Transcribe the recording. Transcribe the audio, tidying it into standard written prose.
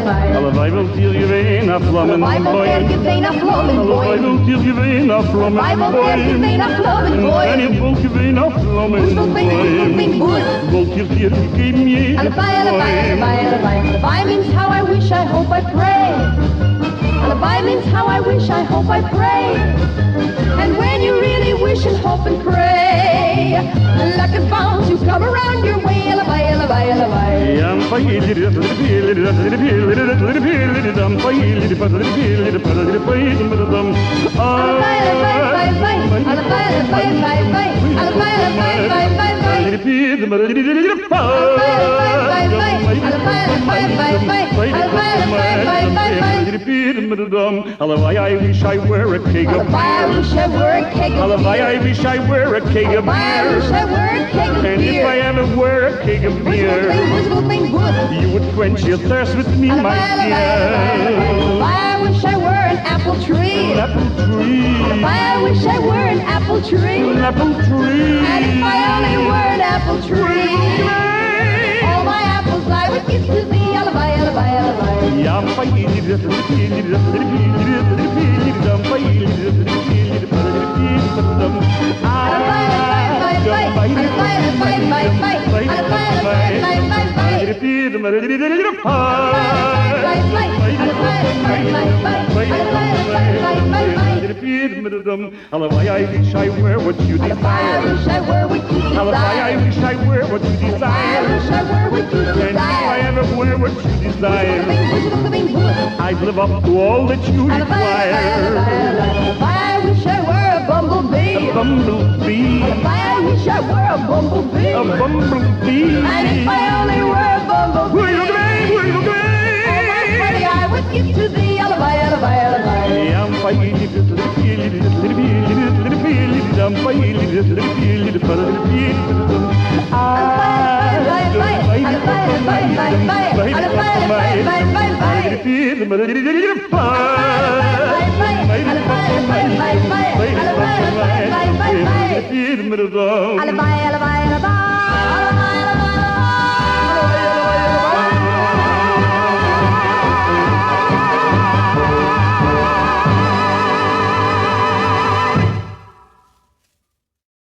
Halevei wilt hier geween af vlammen boy. Halevei wilt hier geween af vlammen boy. En je wilt geween af vlammen boy. Wilt hier gegeven je Halevei means how I wish, I hope, I pray. Halevei means how I wish, I hope, I pray. And when you really wish and hope and pray, luck is bound to come around your way. Halevei, halevei, halevei. Halevei, I wish I were a keg of beer. Halevei, I wish I were a keg of beer. And if I ever were a keg of beer, you would quench your thirst with me, my dear. I wish I were an apple tree. An apple tree. I wish I were an apple tree. An apple tree. And if I only were an apple tree, all my apples I would give to thee. Halevei, halevei, halevei. Halevei, I wish I were what you desire. Halevei, I wish I were what you desire. And if I ever were what you desire, I'd live up to all that you require. I wish I were a bumblebee. A bumblebee. I wish I were a bumblebee. A bumblebee. And if I only were a bumblebee, I would give to thee. Halevei, halevei, halevei. Halevei, halevei.